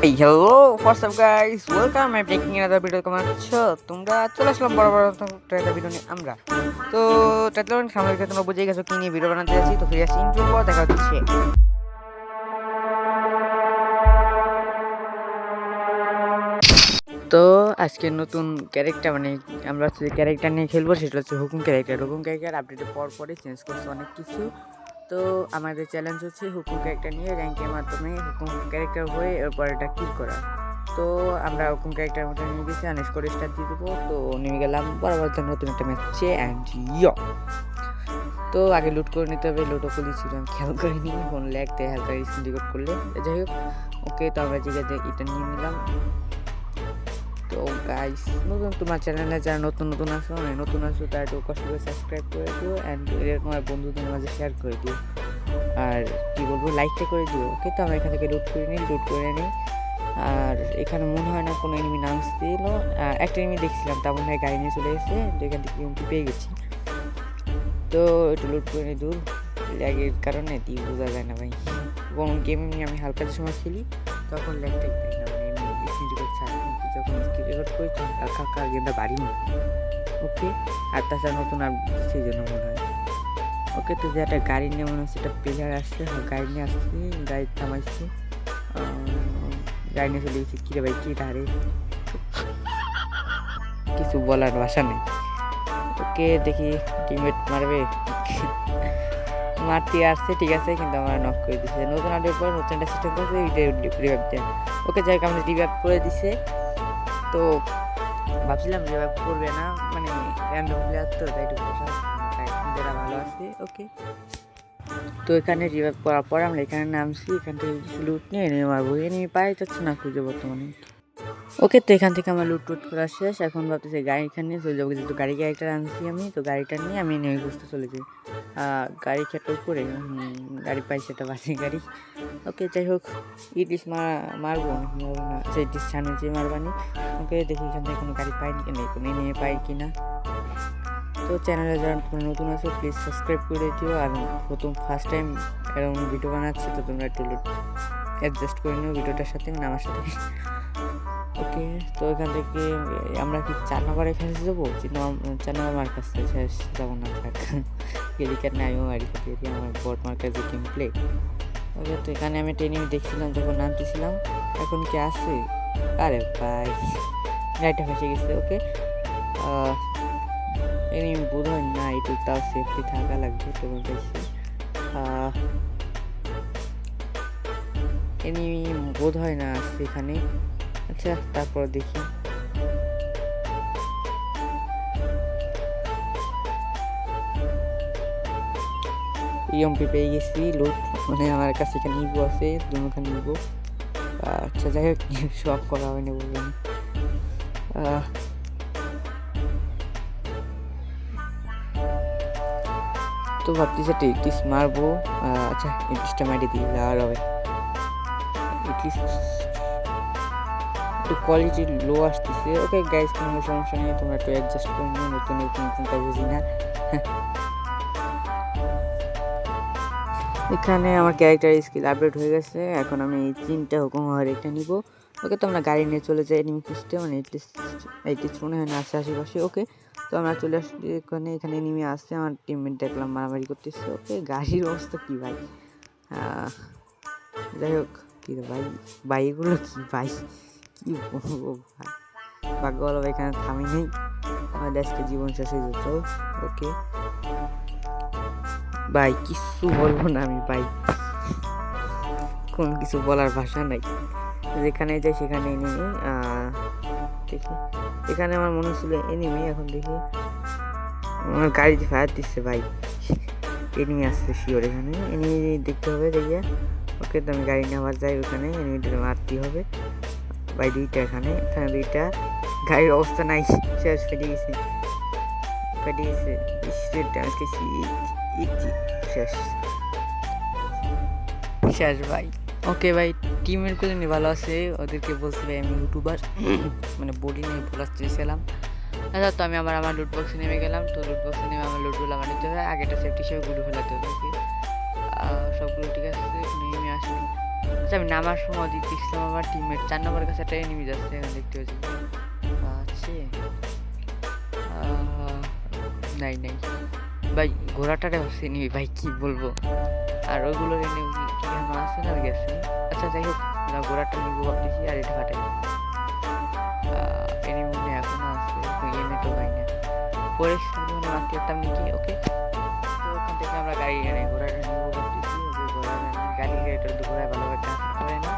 Hey, hello, what's up guys? Welcome, I'm making another video. কেমন আছো তোমরা? চলে আসলাম বড় একটা ভিডিও নিয়ে আমরা। তো টাইটেল সামনে দেখে তোমরা বুঝে গেছো কি নিয়ে ভিডিও বানাতে যাচ্ছি। তো ফিরে আসি ইন্ট্রো পর দেখা হচ্ছে। তো আজকে নতুন ক্যারেক্টার আমরা হচ্ছে ক্যারেক্টার নিয়ে খেলবো, সেটা হচ্ছে হুকুম ক্যারেক্টার আপডেটের পরে চেঞ্জ করছে অনেক কিছু। তো আমাদের চ্যালেঞ্জ হচ্ছে হুকুম ক্যারেক্টার নিয়ে র্যাঙ্কের মাধ্যমে হুকুম ক্যারেক্টার হয়ে এরপর এটা কিল করা। তো আমরা হুকুম ক্যারেক্টার মতো নিয়ে গেছি, আনস্কোর স্টার দিয়ে দেবো। তো নেমে গেলাম বরাবর নতুন একটা ম্যাচে অ্যান্ড ইয়ো। তো আগে লুট করে নিতে হবে, লুটও করেছিল আমি খেয়াল করিনি, ফোন ল্যাগ দেয় হালকা স্ক্রিন রেকর্ড করলে। যাই হোক, ওকে, তো আমরা জায়গাতে এটা নিয়ে নিলাম। তো গাইস, তোমার চ্যানেলে যারা নতুন আসো তারা একটু কষ্ট করে সাবস্ক্রাইব করে দিও অ্যান্ড তোমার বন্ধুদের মাঝে শেয়ার করে দিও, আর কি বলবো, লাইকটা করে দিও। ওকে, তো আমরা এখান থেকে লুট করে নিই। আর এখানে মনে হয় না কোনো এনিমি নামছিল, একটা এনিমি দেখছিলাম, তা মনে হয় গাড়ি নিয়ে চলে গেছে। তো এখান থেকে এমপি পেয়ে গেছি। তো একটু লুট করে নিই, দূর ল্যাগের কারণে বোঝা যায় না ভাই। কোন গেম আমি হালকা যে সময় খেলি তখন ল্যাগটা পাই না, মানে এমনি স্ক্রিন রেকর্ড ছাড়া, কিন্তু যখন স্ক্রিন রেকর্ড করি তখন কাকা গেমটা বাড়ি নেই। ওকে, আর তাছাড়া নতুন আপডেট সেই জন্য মনে হয়। ওকে, তো যে একটা গাড়ি নিয়ে মনে হচ্ছে একটা প্লেয়ার আসছে, গাড়ি নিয়ে আসছে, গাড়ি থামাইছে, গাড়ি নিয়ে চলে গেছে। কিরে ভাই, কি ধারে, কিছু বলার ভাষা নেই। ওকে, দেখি টিমমেট মারবে, মারতে আসছে, ঠিক আছে, কিন্তু আমার নক করে দিচ্ছে। নতুন আপডেট পর নতুন একটা সিস্টেম করছে, রিভাইভ দেয়। ওকে, যাই হোক, আমাদের রিভাইভ করে দিছে। তো ভাবছিলাম রিভাইভ করবে না, মানে র্যান্ডম প্লেয়ার তো, তাই একটু যারা ভালো আছে। ওকে, তো এখানে রিভাইভ করার পর আমরা এখানে নামছি, এখান থেকে কিছু লুট নিয়ে এনে মারবো। এনিমি পাই যাচ্ছে না খুঁজে বর্তমানে। ওকে, তো এখান থেকে আমার লুট করা শেষ। এখন ভাবতেছি গাড়ি এখানে নিয়ে চলে যাবো, যেহেতু গাড়ি ক্যারেক্টার আনছি আমি, তো গাড়িটা নিয়ে আমি নেমে খুঁজতে চলে যাই। গাড়ি খেতে করে গাড়ি পাই, সেটা বাসি গাড়ি। ওকে, যাই হোক, ইটিস মারবো না, সেই ইটিস ছাড়ে যে মারবানি। ওকে, দেখি এখান থেকে কোনো গাড়ি পাইনি কিনা, কোনো নিয়ে পাই কিনা। তো চ্যানেলে যারা নতুন আছো প্লিজ সাবস্ক্রাইব করে দিও, আর ফার্স্ট টাইম এরকম ভিডিও বানাচ্ছি, তো তোমরা একটু অ্যাডজাস্ট করে নিও ভিডিওটার সাথে, মানে আমার সাথে। ওকে, তো এখান থেকে আমরা কি 4 নম্বরে ফেন্সে যাবো, 4 নম্বর মার কাছে শেষ যাবো না, থাক ক্যারিকার না, আমিও মারি খাতে আমার বট মার কাছে গেম প্লে। ওকে, তো এখানে আমি ট্রেনিং দেখছিলাম যখন নামতেছিলাম, এখন কি আছে? আরে ভাই, গাড়িটা ফেসে গেছে। ওকে, এনিমি বোধ হয় না, একটু তাও সেফটি থাকা লাগবে। তোমার কাছে এনিমি বোধ হয় না আসছে এখানে। আচ্ছা, তারপর দেখি। ইএমপি পেয়ে গেছি, লুট, মানে আমার কাছে এখানে ইগো আছে, দুখানে ইগো। আচ্ছা, যাই হোক, সব করা হয়নি বলবেন। তো ভাবতেছি একটা ইটিস মারবো। আচ্ছা, ইটিসটা মারি দিই, আর হবে ইটিস একটু কোয়ালিটি লো আসতেছে। ওকে গাইস, কোনো সমস্যা নেই, তোমরা একটু অ্যাডজাস্ট করে নিও, নতুনটা বুঝি না। এখানে আমার ক্যারেক্টার স্কিল আপডেট হয়ে গেছে, এখন আমি এই 3টা হুকুম হওয়ার একটা নিব। ওকে, তো আমরা গাড়ি নিয়ে চলে যাই এনিমি খুঁজতে, মানে এইটিস মনে হয় না আসছে আশেপাশে। ওকে, তো আমরা চলে আসছি এখানে এনিমি আসছে, আমার টিমমেট দেখলাম মারামারি করতেছে। ওকে, গাড়ির অবস্থা কি ভাই, যাই হোক, কি রে ভাই এগুলো কি ভাই, কি বলবো ভাই, ভাগ্য ভালো এখানে থামি নেই, আমার দেশকে জীবন শেষ হয়ে যেত। ওকে ভাই, কিছু বলবো না আমি ভাই, কোনো কিছু বলার ভাষা নাই। যেখানে যাই সেখানে এনিমি। দেখি, এখানে আমার মনে হচ্ছিল এনিমি, এখন দেখি আমার গাড়িতে ফায়ার দিচ্ছে ভাই, এনিমি আসছে শিওর, এখানে এনিমি দেখতে হবে দেখিয়া। ওকে, তো আমি গাড়ি নিয়ে আবার যাই, ওখানে এনিমিটা মারতে হবে ভাই। এখানে দুইটা, গাড়ির অবস্থা নাই, শেষ, ফেটে গেছে শেষ ভাই। ওকে ভাই, টিমের গুলো নিয়ে ভালো আছে, ওদেরকে বলছি ভাই আমি ইউটিউবার, মানে বডি নিয়ে বলার চেয়েছিলাম। আচ্ছা, তো আমি আমার লুট বক্সে নেমে গেলাম। তো লুট বক্সে নেমে আমার লুটগুলো আমার নিতে হবে, আগেটা সেফটি হিসেবে গুলো ফেলাতে হবে। ওকে, সবগুলো ঠিক আছে, নেমে আসি। আচ্ছা আমি নামার সময় দেখছিলাম আমার টিমমেট 4 নম্বরের কাছে একটা এনিমি যাচ্ছে, এখানে দেখতে পাচ্ছি আছে নাই নাই ভাই, ঘোড়াটারে হচ্ছে এনিমি ভাই, কি বলবো। আর ওইগুলোর এনিমি কি এখন আছে না গেছে। আচ্ছা যাই হোক, ঘোড়াটা নিবো ভাবতেছি আর এটা ফাটাই এনিমি এখনো আছে, এমনি তো ভাই না পরে মারতে পারতাম নাকি। ওকে, তো ওখান থেকে আমরা গাড়ি এনে ঘোড়াটা নিবো ভাবতেছি। গাড়িটা তো ঘোড়ায় ভালোভাবে কাজ করে না।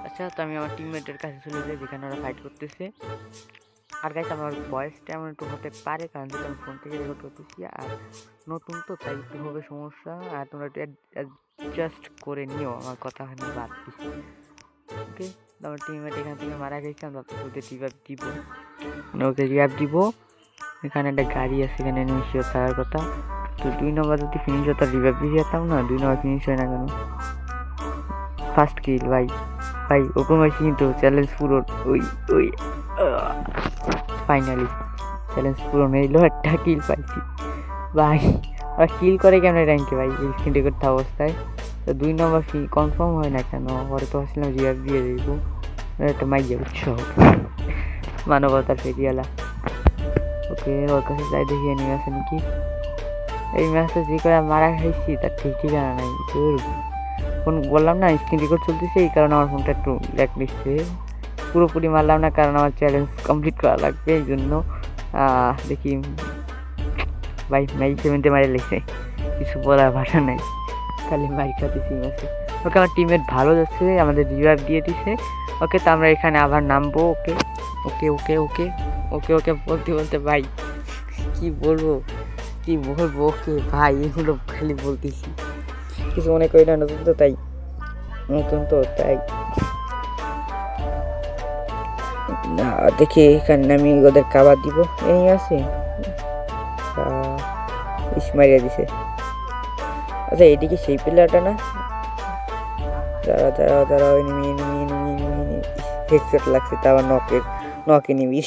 আচ্ছা, তো আমি আমার টিমমেটের কাছে চলে যাই যেখানে ওরা ফাইট করতেছে। আর গাইস আমার ভয়েসটা এমন একটু হতে পারে কারণ যেটা আমি ফোন থেকে রেকর্ড করতেছি আর নতুন তো, তাই একটু হবে সমস্যা। আর তোমরা একটু অ্যাডজাস্ট করে নিও আমার কথা এখানে বাদ দিচ্ছি। ওকে, আমার টিমমেট এখান থেকে মারা গেছে, আমরা ওদের রিভাইভ দিব, মানে ওকে রিভাইভ দিব। এখানে একটা গাড়ি আছে, এখানে নিশ্চয় থাকার কথা। তো 2 নম্বর যদি ফিনিশ হতো রিভাইভ দিয়ে যেতাম না, 2 নম্বর ফিনিশ হয় না কেন? ফার্স্ট কিল ভাই, ভাই ওপেন হয়েছি কিন্তু চ্যালেঞ্জ পুরো। ওই ওই ফাইনালি চ্যালেঞ্জ পূরণ হইলো, একটা কিল পাইছি ভাই। ওরা কিল করে কেন র্যাঙ্কে ভাই এই স্ক্রিন রেকর্ড অবস্থায়? তো 2 নম্বর কনফার্ম হয় না কেন? ওরা তো ভাবছিলাম রিভাইভ দিয়ে দেবো, একটা মাইয়া উৎসব মানবতার ফেরিয়ালা। ওকে, ওর কাছে যাই দেখি এনিমি আছে নাকি। এই ম্যাচে যে করে মারা খাইছি তার ঠিক ঠিকানা নাই। ফোন বললাম না স্ক্রিন রেকর্ড চলতেছে, এই কারণে আমার ফোনটা একটু ল্যাগ নিচ্ছে। পুরোপুরি মারলাম না কারণ আমার চ্যালেঞ্জ কমপ্লিট করা লাগবে, এই জন্য দেখি ভাই ম্যাচ 7-তে মারে লেগেছে, কিছু বলার ভাষা নাই, খালি মারি খাতেছি ম্যাচে। ওকে, আমার টিমমেট ভালো যাচ্ছে, আমাদের রিভাইভ দিয়ে দিছে। ওকে, তো আমরা এখানে আবার নামবো। ওকে ওকে ওকে ওকে ওকে ওকে বলতে বলতে ভাই কি বলবো কি বলবো। ওকে ভাই, এগুলো খালি বলতেছি, কিছু মনে করি না, নতুন তো তাই, নতুন তো তাই। না দেখি এখানে আমি ওদের খাবার দিব, এই আছে ইসমাইয়া দিছে। আচ্ছা এদিকে সেই প্লেয়ারটা না, দাঁড়াও দাঁড়াও দাঁড়াও, enemy enemy enemy enemy headshot লাগছে, তা আবার নক এনিমি।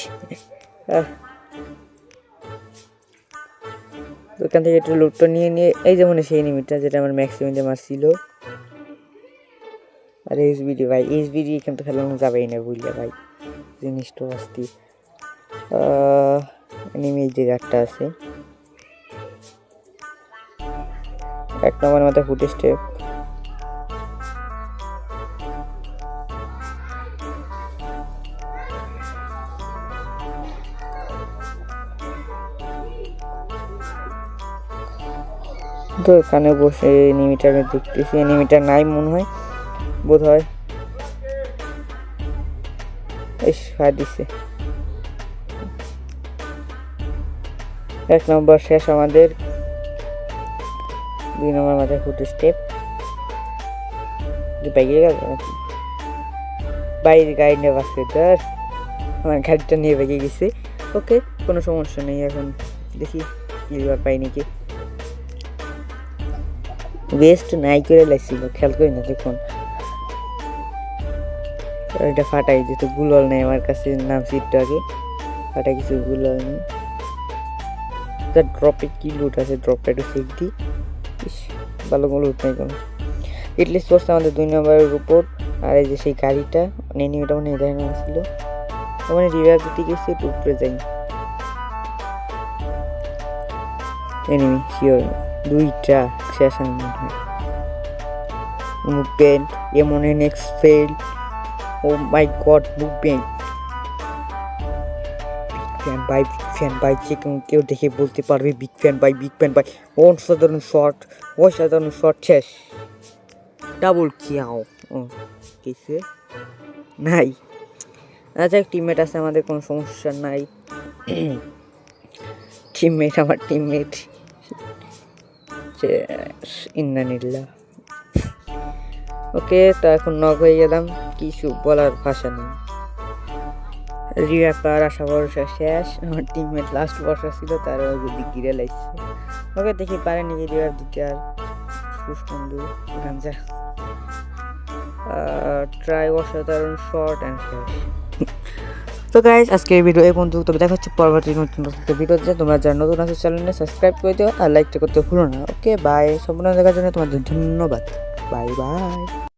ওখান থেকে একটু লুটটা নিয়ে এই যেমন সেই এনিমিটা যেটা আমার ম্যাক্সিমামে মারছিল। আর এইচবিডি ভাই, এইচবিডি এখান তো খেলানো যাবেই না বুঝলে ভাই, জিনিসটা অস্থির। এনিমি এই জায়গাটা আছে, 1 নম্বরের মাথায় ফুট স্টেপ। তো এখানে বসে এনিমিটাকে দেখতেছি, এনিমিটা নাই মনে হয়, বোধ হয়। দিচ্ছে 1 নম্বর শেষ আমাদের, 2 নম্বর মাথায় ফুট স্টেপ। বাইরে গাড়ি নিয়ে বাসছে, ধর আমার গাড়িটা নিয়ে বেগে গেছে। ওকে, কোনো সমস্যা নেই, এখন দেখি কিলবার পাই নাকি। বেস্ট নাই করে লাগছিল, খেয়াল করি না দেখুন। এটা ফাটাই যেহেতু গুলল নেই আমার কাছে, নাম সিটটা আগে ফাটাই কিছু গুলল নেই। তার ড্রপে কি লুট আছে, ড্রপটা একটু চেক দিই। ভালো কোনো লুট নেই কোনো, এটলিস্ট পড়ছে আমাদের 2 নম্বরের উপর। আর এই যে সেই গাড়িটা এনিমিটা মানে এদের ছিল, মানে রিভাইভ দিতে গেছে, একটু উপরে যাই। এনিমি শিওর 2টা শেষ মনে হয়। মুভমেন্ট এমন নেক্সট ফেল, ও মাই গড মুভমেন্ট। বিগ ফ্যান ভাই, যে কেউ দেখে বলতে পারবে বিগ ফ্যান ভাই, বিগ ফ্যান ভাই। অসাধারণ শট শেষ, ডাবল কিয়াও কিছু নাই। আচ্ছা টিমমেট আছে আমাদের, কোনো সমস্যা নাই। টিমমেট আমার টিমমেট ইন্নানিল্লাহ। ওকে, তো এখন নক হয়ে গেলাম, কিছু বলার ভাষা নেই। রিভাইভার আশা ভরসা শেষ, আমার টিমমেট লাস্ট ভরসা ছিল, তারা যদি গিরে লাগছে। ওকে, দেখি পারে নাকি রিভাইভ দিতে। আর সুস্পন্দু গাঞ্জা ট্রাই, অসাধারণ শর্ট অ্যান্ড শেষ। তো গাইজ আজকের ভিডিও এই পর্যন্ত, তবে দেখা হচ্ছে পরবর্তী নতুন ভিডিওতে। তোমরা যারা নতুন আছে চ্যানেলে সাবস্ক্রাইব করে দিও আর লাইকটা করতে ভুলো না। ওকে বাই, সম্পূর্ণ দেখার জন্য তোমাদের ধন্যবাদ, বাই বাই।